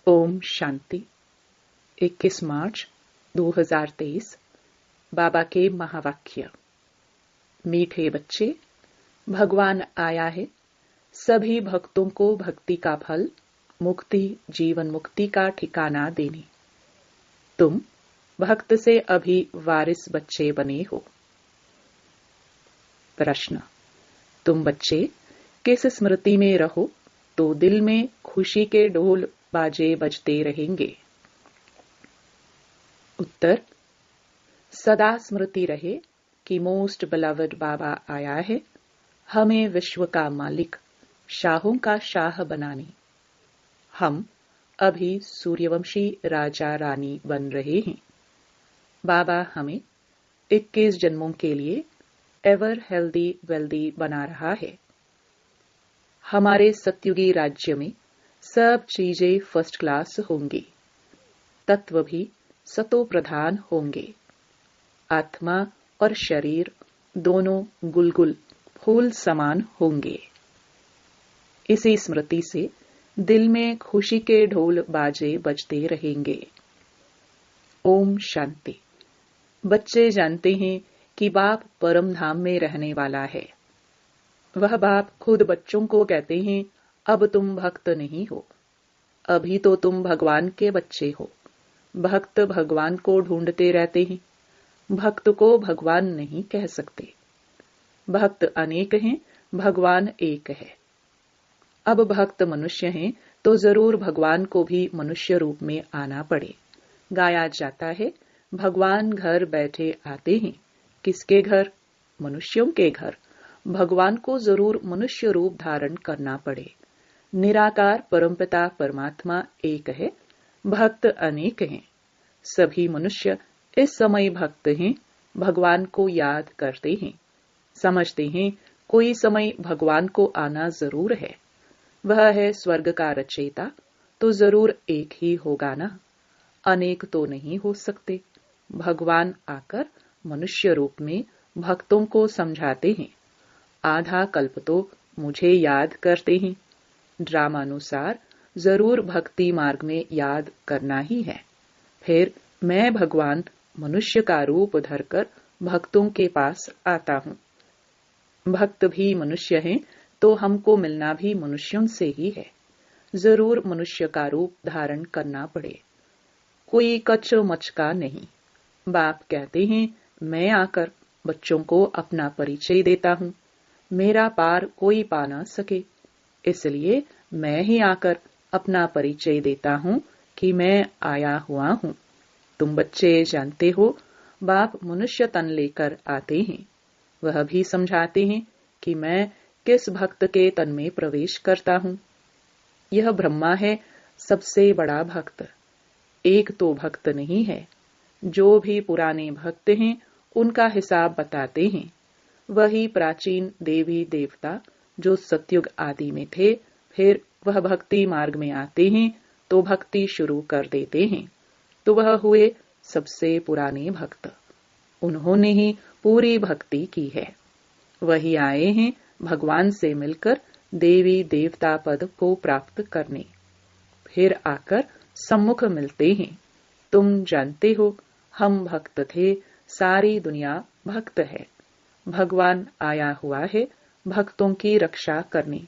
ओम शांति। 21 मार्च 2023। बाबा के महावाक्य। मीठे बच्चे, भगवान आया है सभी भक्तों को भक्ति का फल, मुक्ति, जीवन मुक्ति का ठिकाना देने। तुम भक्त से अभी वारिस बच्चे बने हो। प्रश्न। तुम बच्चे किस स्मृति में रहो तो दिल में खुशी के ढोल बाजे बजते रहेंगे? उत्तर। सदा स्मृति रहे कि मोस्ट बिलवड बाबा आया है हमें विश्व का मालिक, शाहों का शाह बनाने। हम अभी सूर्यवंशी राजा रानी बन रहे हैं। बाबा हमें 21 जन्मों के लिए एवर हेल्दी वेल्दी बना रहा है। हमारे सत्युगी राज्य में सब चीजें फर्स्ट क्लास होंगी। तत्व भी सतो प्रधान होंगे। आत्मा और शरीर दोनों गुलगुल फूल समान होंगे। इसी स्मृति से दिल में खुशी के ढोल बाजे बजते रहेंगे। ओम शांति। बच्चे जानते हैं कि बाप परम धाम में रहने वाला है। वह बाप खुद बच्चों को कहते हैं, अब तुम भक्त नहीं हो, अभी तो तुम भगवान के बच्चे हो। भक्त भगवान को ढूंढते रहते हैं, भक्त को भगवान नहीं कह सकते। भक्त अनेक हैं, भगवान एक है। अब भक्त मनुष्य हैं तो जरूर भगवान को भी मनुष्य रूप में आना पड़े। गाया जाता है, भगवान घर बैठे आते हैं। किसके घर? मनुष्यों के घर। भगवान को जरूर मनुष्य रूप धारण करना पड़े। निराकार परमपिता परमात्मा एक है, भक्त अनेक हैं। सभी मनुष्य इस समय भक्त हैं, भगवान को याद करते हैं, समझते हैं कोई समय भगवान को आना जरूर है। वह है स्वर्ग का रचयिता, तो जरूर एक ही होगा ना, अनेक तो नहीं हो सकते। भगवान आकर मनुष्य रूप में भक्तों को समझाते हैं। आधा कल्प तो मुझे याद करते हैं। ड्रामानुसार जरूर भक्ति मार्ग में याद करना ही है। फिर मैं भगवान मनुष्य का रूप धरकर भक्तों के पास आता हूँ। भक्त भी मनुष्य हैं तो हमको मिलना भी मनुष्यों से ही है। जरूर मनुष्य का रूप धारण करना पड़े, कोई कच मच का नहीं। बाप कहते हैं, मैं आकर बच्चों को अपना परिचय देता हूँ। मेरा पार कोई पा ना सके, इसलिए मैं ही आकर अपना परिचय देता हूँ कि मैं आया हुआ हूँ। तुम बच्चे जानते हो, बाप मनुष्य तन लेकर आते हैं। वह भी समझाते हैं कि मैं किस भक्त के तन में प्रवेश करता हूँ। यह ब्रह्मा है सबसे बड़ा भक्त, एक तो भक्त नहीं है। जो भी पुराने भक्त हैं उनका हिसाब बताते हैं। वही प्राचीन देवी देवता जो सतयुग आदि में थे, फिर वह भक्ति मार्ग में आते हैं तो भक्ति शुरू कर देते हैं, तो वह हुए सबसे पुराने भक्त। उन्होंने ही पूरी भक्ति की है। वही आए हैं भगवान से मिलकर देवी देवता पद को प्राप्त करने। फिर आकर सम्मुख मिलते हैं। तुम जानते हो, हम भक्त थे, सारी दुनिया भक्त है। भगवान आया हुआ है भक्तों की रक्षा करने,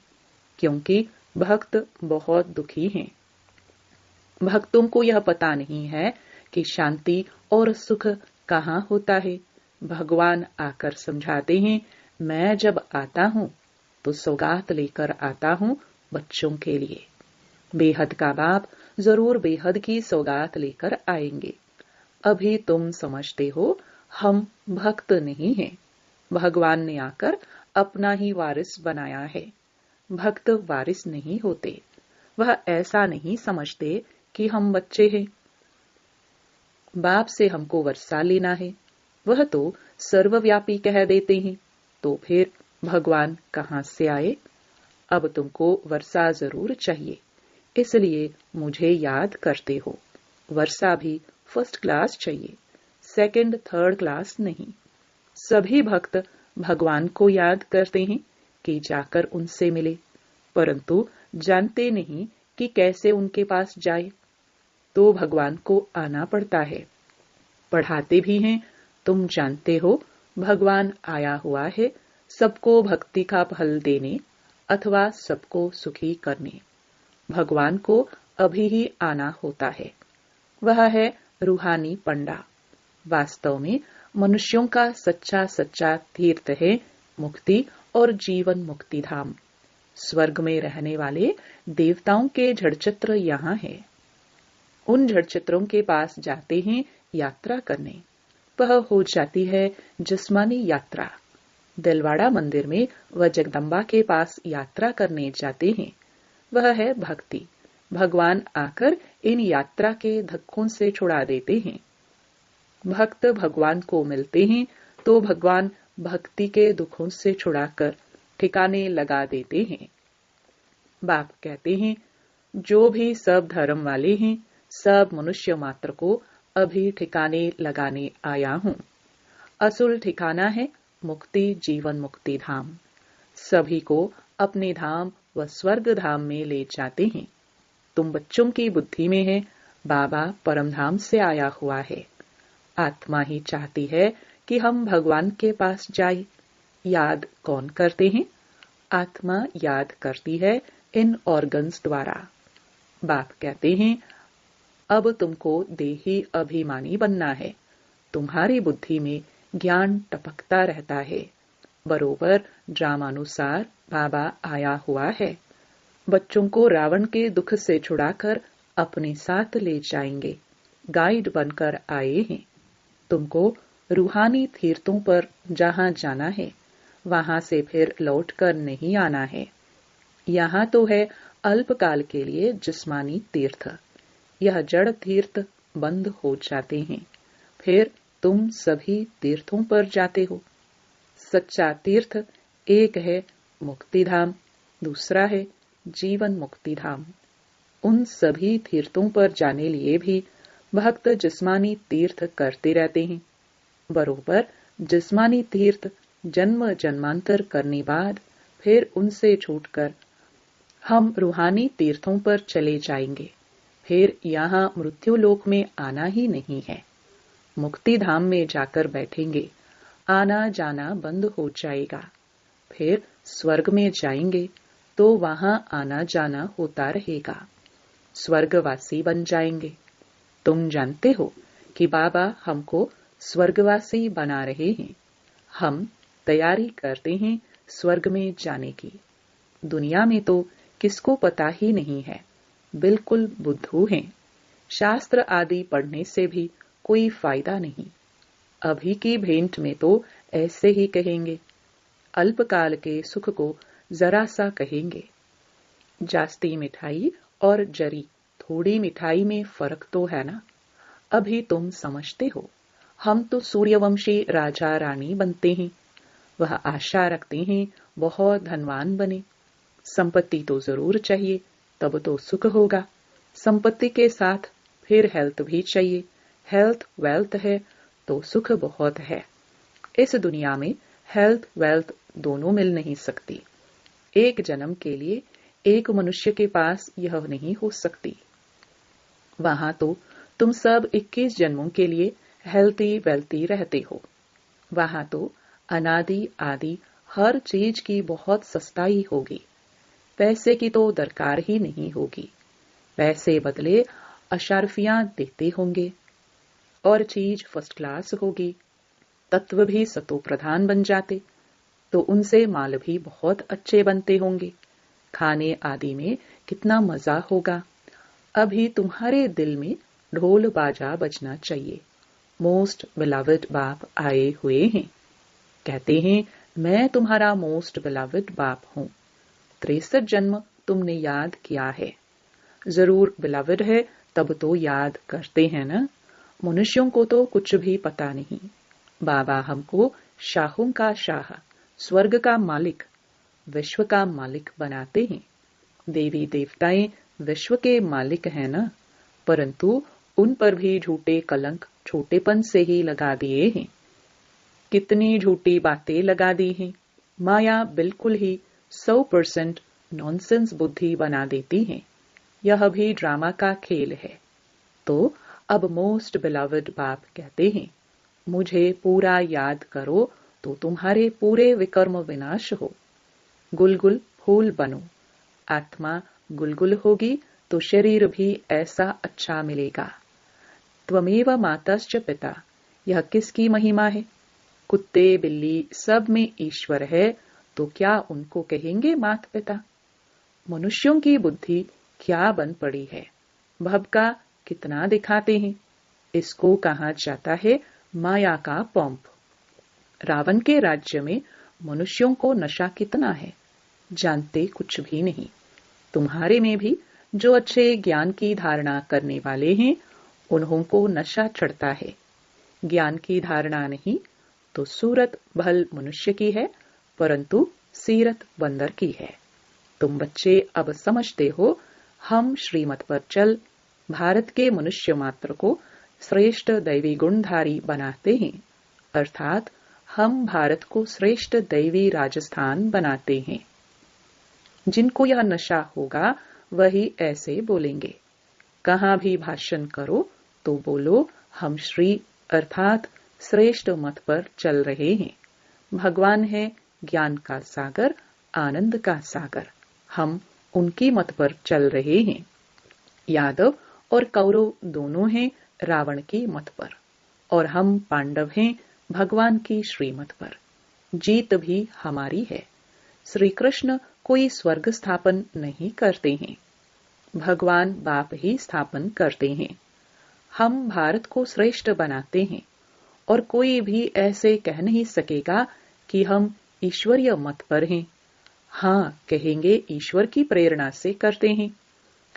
क्योंकि भक्त बहुत दुखी हैं। भक्तों को यह पता नहीं है कि शांति और सुख कहाँ होता है। भगवान आकर समझाते हैं, मैं जब आता हूँ तो सौगात लेकर आता हूँ बच्चों के लिए। बेहद का बाप जरूर बेहद की सौगात लेकर आएंगे। अभी तुम समझते हो हम भक्त नहीं हैं। भगवान ने आकर अपना ही वारिस बनाया है। भक्त वारिस नहीं होते। वह ऐसा नहीं समझते कि हम बच्चे हैं, बाप से हमको वर्षा लेना है। वह तो सर्वव्यापी कह देते हैं, तो फिर भगवान कहाँ से आए? अब तुमको वर्षा जरूर चाहिए, इसलिए मुझे याद करते हो। वर्षा भी फर्स्ट क्लास चाहिए, सेकंड थर्ड क्लास नहीं। सभी भक्त भगवान को याद करते हैं कि जाकर उनसे मिले, परंतु जानते नहीं कि कैसे उनके पास जाए। तो भगवान को आना पड़ता है। पढ़ाते भी हैं, तुम जानते हो भगवान आया हुआ है सबको भक्ति का फल देने अथवा सबको सुखी करने। भगवान को अभी ही आना होता है। वह है रूहानी पंडा। वास्तव में मनुष्यों का सच्चा सच्चा तीर्थ है मुक्ति और जीवन मुक्ति धाम। स्वर्ग में रहने वाले देवताओं के जड़चित्र यहाँ है। उन जड़चित्रों के पास जाते हैं यात्रा करने। वह हो जाती है जिस्मानी यात्रा। दिलवाड़ा मंदिर में वह जगदम्बा के पास यात्रा करने जाते हैं। वह है भक्ति। भगवान आकर इन यात्रा के धक्कों से छुड़ा देते हैं। भक्त भगवान को मिलते हैं तो भगवान भक्ति के दुखों से छुड़ाकर ठिकाने लगा देते हैं। बाप कहते हैं, जो भी सब धर्म वाले हैं सब मनुष्य मात्र को अभी ठिकाने लगाने आया हूँ। असल ठिकाना है मुक्ति जीवन मुक्ति धाम। सभी को अपने धाम व स्वर्ग धाम में ले जाते हैं। तुम बच्चों की बुद्धि में है बाबा परम धाम से आया हुआ है। आत्मा ही चाहती है कि हम भगवान के पास जाए। याद कौन करते हैं? आत्मा याद करती है इन ऑर्गन्स द्वारा। बाप कहते हैं, अब तुमको देही अभिमानी बनना है। तुम्हारी बुद्धि में ज्ञान टपकता रहता है। बरोबर ड्रामानुसार बाबा आया हुआ है। बच्चों को रावण के दुख से छुड़ाकर अपने साथ ले जाएंगे। गाइड बनकर आए हैं। तुमको रूहानी तीर्थों पर जहाँ जाना है वहां से फिर लौटकर नहीं आना है। यहाँ तो है अल्पकाल के लिए जिस्मानी तीर्थ। यह जड़ तीर्थ बंद हो जाते हैं। फिर तुम सभी तीर्थों पर जाते हो। सच्चा तीर्थ एक है मुक्ति धाम, दूसरा है जीवन मुक्ति धाम। उन सभी तीर्थों पर जाने लिए भी भक्त जिस्मानी तीर्थ करते रहते हैं। बरोबर जिस्मानी तीर्थ जन्म जन्मांतर करने बाद फिर उनसे छूटकर हम रूहानी तीर्थों पर चले जाएंगे। फिर यहाँ मृत्यु लोक में आना ही नहीं है। मुक्ति धाम में जाकर बैठेंगे। आना जाना बंद हो जाएगा। फिर स्वर्ग में जाएंगे तो वहां आना जाना होता रहेगा। स्वर्गवासी बन जाएंगे। तुम जानते हो कि बाबा हमको स्वर्गवासी बना रहे हैं। हम तैयारी करते हैं स्वर्ग में जाने की। दुनिया में तो किसको पता ही नहीं है। बिल्कुल बुद्धू हैं। शास्त्र आदि पढ़ने से भी कोई फायदा नहीं। अभी की भेंट में तो ऐसे ही कहेंगे। अल्पकाल के सुख को जरा सा कहेंगे। जास्ती मिठाई और जरी थोड़ी मिठाई में फर्क तो है ना। अभी तुम समझते हो। हम तो सूर्यवंशी राजा रानी बनते हैं। वह आशा रखते हैं बहुत धनवान बने। संपत्ति तो जरूर चाहिए, तब तो सुख होगा। संपत्ति के साथ फिर हेल्थ भी चाहिए। हेल्थ वेल्थ है तो सुख बहुत है। इस दुनिया में हेल्थ वेल्थ दोनों मिल नहीं सकती। एक जन्म के लिए एक मनुष्य के पास यह नहीं हो सकती। वहां तो तुम सब 21 जन्मों के लिए हेल्थी वेल्थी रहते हो। वहां तो अनादि आदि हर चीज की बहुत सस्ताई होगी। पैसे की तो दरकार ही नहीं होगी। पैसे बदले अशारफियां देते होंगे और चीज फर्स्ट क्लास होगी। तत्व भी सतो प्रधान बन जाते तो उनसे माल भी बहुत अच्छे बनते होंगे। खाने आदि में कितना मजा होगा। अभी तुम्हारे दिल में ढोल बाजा बजना चाहिए। मोस्ट बिलवड बाप आए हुए हैं। कहते हैं, मैं तुम्हारा मोस्ट बिलवड बाप हूँ। 63 जन्म तुमने याद किया है। जरूर बिलवड है तब तो याद करते हैं ना। मनुष्यों को तो कुछ भी पता नहीं। बाबा हमको शाहों का शाह, स्वर्ग का मालिक, विश्व का मालिक बनाते हैं। देवी देवताएं विश्व के मालिक हैं ना, परंतु उन पर भी झूठे कलंक छोटेपन से ही लगा दिए हैं। कितनी झूठी बातें लगा दी हैं। माया बिल्कुल ही 100% नॉनसेंस बुद्धि बना देती है। यह भी ड्रामा का खेल है। तो अब मोस्ट बिलवड बाप कहते हैं, मुझे पूरा याद करो तो तुम्हारे पूरे विकर्म विनाश हो। गुलगुल फूल बनो। आत्मा गुलगुल होगी तो शरीर भी ऐसा अच्छा मिलेगा। त्वमेव मातश्च पिता, यह किसकी महिमा है? कुत्ते बिल्ली सब में ईश्वर है, तो क्या उनको कहेंगे मात पिता? मनुष्यों की बुद्धि क्या बन पड़ी है, भव का कितना दिखाते हैं। इसको कहा जाता है माया का पंप। रावण के राज्य में मनुष्यों को नशा कितना है, जानते कुछ भी नहीं। तुम्हारे में भी जो अच्छे ज्ञान की धारणा करने वाले हैं, उन्हों को नशा चढ़ता है। ज्ञान की धारणा नहीं तो सूरत भल मनुष्य की है, परंतु सीरत बंदर की है। तुम बच्चे अब समझते हो, हम श्रीमत पर चल भारत के मनुष्य मात्र को श्रेष्ठ दैवी गुणधारी बनाते हैं, अर्थात हम भारत को श्रेष्ठ दैवी राजस्थान बनाते हैं। जिनको यह नशा होगा वही ऐसे बोलेंगे। कहाँ भी भाषण करो तो बोलो, हम श्री अर्थात श्रेष्ठ मत पर चल रहे हैं। भगवान है ज्ञान का सागर, आनंद का सागर, हम उनकी मत पर चल रहे हैं। यादव और कौरव दोनों हैं रावण की मत पर, और हम पांडव हैं भगवान की श्रीमत पर। जीत भी हमारी है। श्री कृष्ण कोई स्वर्ग स्थापन नहीं करते हैं, भगवान बाप ही स्थापन करते हैं। हम भारत को श्रेष्ठ बनाते हैं, और कोई भी ऐसे कह नहीं सकेगा कि हम ईश्वरीय मत पर हैं। हाँ कहेंगे ईश्वर की प्रेरणा से करते हैं।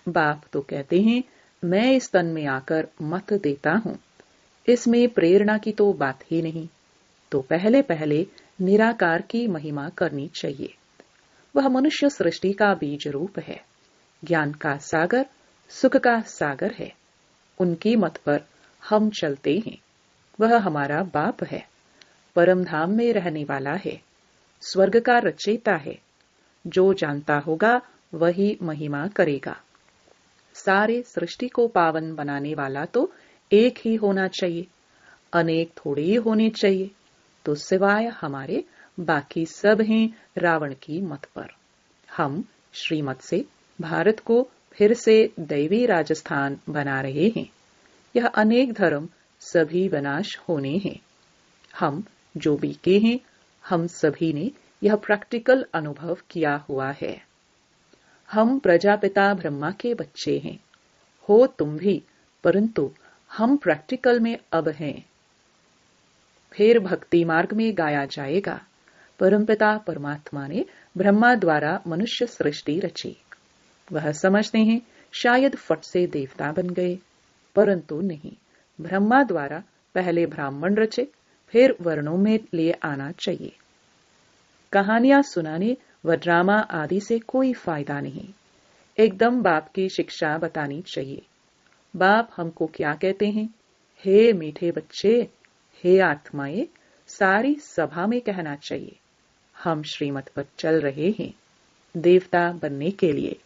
बाप तो कहते हैं, मैं इस तन में आकर मत देता हूँ, इसमें प्रेरणा की तो बात ही नहीं। तो पहले पहले निराकार की महिमा करनी चाहिए। वह मनुष्य सृष्टि का बीज रूप है, ज्ञान का सागर, सुख का सागर है। उनकी मत पर हम चलते हैं। वह हमारा बाप है, परम धाम में रहने वाला है, स्वर्ग का रचयिता है। जो जानता होगा वही महिमा करेगा। सारे सृष्टि को पावन बनाने वाला तो एक ही होना चाहिए, अनेक थोड़े ही होने चाहिए। तो सिवाय हमारे बाकी सब हैं रावण की मत पर। हम श्रीमत से भारत को फिर से दैवी राजस्थान बना रहे हैं। यह अनेक धर्म सभी विनाश होने हैं। हम जो बीके हैं, हम सभी ने यह प्रैक्टिकल अनुभव किया हुआ है। हम प्रजापिता ब्रह्मा के बच्चे हैं, हो तुम भी, परंतु हम प्रैक्टिकल में अब हैं। फिर भक्ति मार्ग में गाया जाएगा, परमपिता परमात्मा ने ब्रह्मा द्वारा मनुष्य सृष्टि रची। वह समझते हैं शायद फट से देवता बन गए, परंतु नहीं, ब्रह्मा द्वारा पहले ब्राह्मण रचे, फिर वर्णों में ले आना चाहिए। कहानियां सुनाने व ड्रामा आदि से कोई फायदा नहीं, एकदम बाप की शिक्षा बतानी चाहिए। बाप हमको क्या कहते हैं, हे मीठे बच्चे, हे आत्माएं, सारी सभा में कहना चाहिए, हम श्रीमत पर चल रहे हैं देवता बनने के लिए।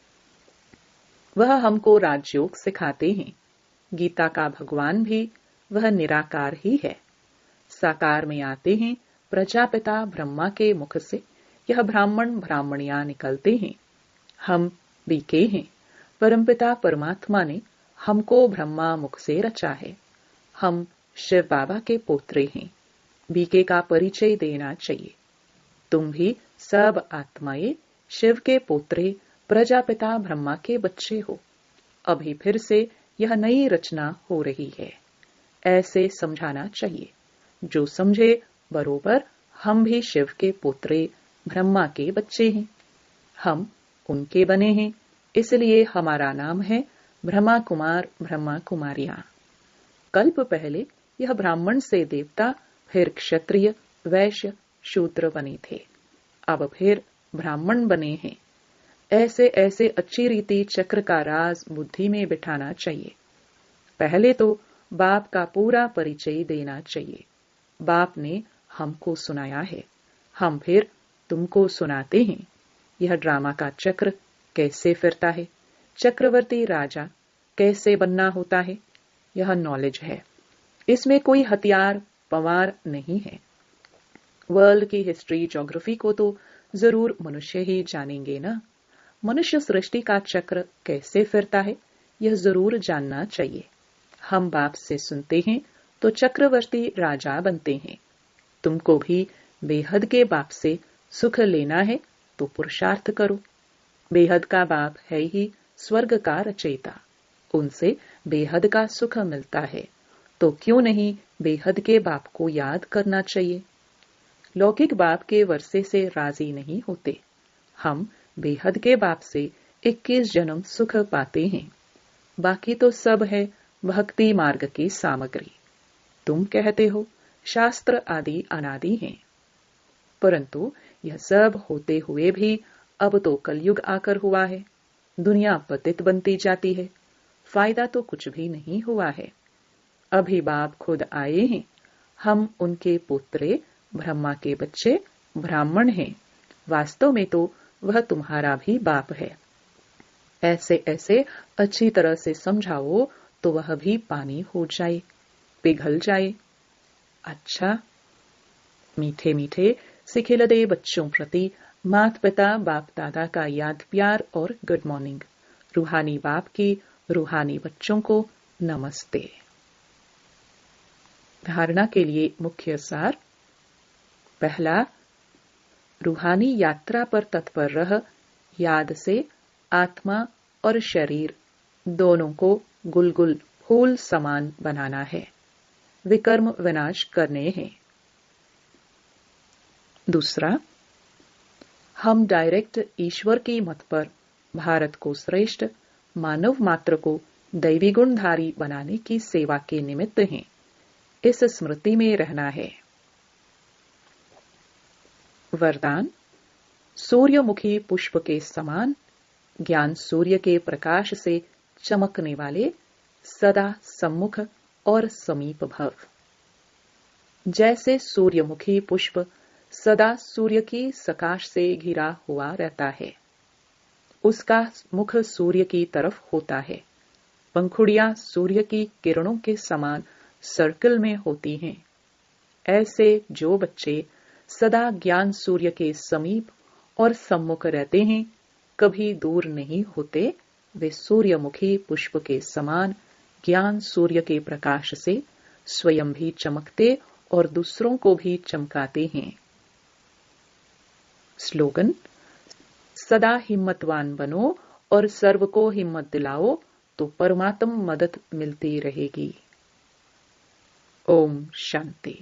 वह हमको राजयोग सिखाते हैं। गीता का भगवान भी वह निराकार ही है। साकार में आते हैं प्रजापिता ब्रह्मा के मुख से यह ब्राह्मण ब्राह्मणियां निकलते हैं। हम बीके हैं, परमपिता परमात्मा ने हमको ब्रह्मा मुख से रचा है। हम शिव बाबा के पोत्रे हैं। बीके का परिचय देना चाहिए। तुम भी सब आत्माएं शिव के पोत्रे प्रजापिता ब्रह्मा के बच्चे हो। अभी फिर से यह नई रचना हो रही है, ऐसे समझाना चाहिए। जो समझे बरोबर, हम भी शिव के पोत्रे ब्रह्मा के बच्चे हैं। हम उनके बने हैं, इसलिए हमारा नाम है ब्रह्मा कुमार ब्रह्मा कुमारियां। कल्प पहले यह ब्राह्मण से देवता, फिर क्षत्रिय, वैश्य, शूद्र बने थे। अब फिर ब्राह्मण बने हैं। ऐसे ऐसे अच्छी रीति चक्र का राज बुद्धि में बिठाना चाहिए। पहले तो बाप का पूरा परिचय देना चाहिए। बाप ने हमको सुनाया है, हम फिर तुमको सुनाते हैं। यह ड्रामा का चक्र कैसे फिरता है, चक्रवर्ती राजा कैसे बनना होता है, यह नॉलेज है। इसमें कोई हथियार पवार नहीं है। वर्ल्ड की हिस्ट्री, ज्योग्राफी को तो जरूर मनुष्य ही जानेंगे ना। मनुष्य सृष्टि का चक्र कैसे फिरता है, यह जरूर जानना चाहिए। हम बाप से सुनते हैं तो चक्रवर्ती राजा बनते हैं। तुमको भी बेहद के बाप से सुख लेना है तो पुरुषार्थ करो। बेहद का बाप है ही स्वर्ग का रचयिता, उनसे बेहद का सुख मिलता है, तो क्यों नहीं बेहद के बाप को याद करना चाहिए। लौकिक बाप के वर्षे से राजी नहीं होते। हम बेहद के बाप से 21 जन्म सुख पाते हैं। बाकी तो सब है भक्ति मार्ग की सामग्री। तुम कहते हो शास्त्र आदि अनादि हैं, परंतु यह सब होते हुए भी अब तो कलयुग आकर हुआ है। दुनिया पतित बनती जाती है। फायदा तो कुछ भी नहीं हुआ है। अभी बाप खुद आए हैं। हम उनके पुत्रे, ब्रह्मा के बच्चे, ब्राह्मण हैं। वास्तव में तो वह तुम्हारा भी बाप है। ऐसे ऐसे अच्छी तरह से समझाओ तो वह भी पानी हो जाए, पिघल जाए। अच्छा, मीठे मीठे सिखिलदे बच्चों प्रति माता पिता बाप दादा का याद प्यार और गुड मॉर्निंग। रूहानी बाप की रूहानी बच्चों को नमस्ते। धारणा के लिए मुख्य सार। पहला, रूहानी यात्रा पर तत्पर रह याद से आत्मा और शरीर दोनों को गुलगुल फूल समान बनाना है। विकर्म विनाश करने हैं। दूसरा, हम डायरेक्ट ईश्वर की मत पर भारत को श्रेष्ठ मानव मात्र को दैवी गुणधारी बनाने की सेवा के निमित्त हैं। इस स्मृति में रहना है। वरदान, सूर्यमुखी पुष्प के समान ज्ञान सूर्य के प्रकाश से चमकने वाले सदा सम्मुख और समीप भव। जैसे सूर्यमुखी पुष्प सदा सूर्य की सकाश से घिरा हुआ रहता है, उसका मुख सूर्य की तरफ होता है, पंखुड़ियां सूर्य की किरणों के समान सर्कल में होती हैं। ऐसे जो बच्चे सदा ज्ञान सूर्य के समीप और सम्मुख रहते हैं, कभी दूर नहीं होते, वे सूर्यमुखी पुष्प के समान ज्ञान सूर्य के प्रकाश से स्वयं भी चमकते और दूसरों को भी चमकाते हैं। स्लोगन, सदा हिम्मतवान बनो और सर्व को हिम्मत दिलाओ तो परमात्म मदद मिलती रहेगी। ओम शांति।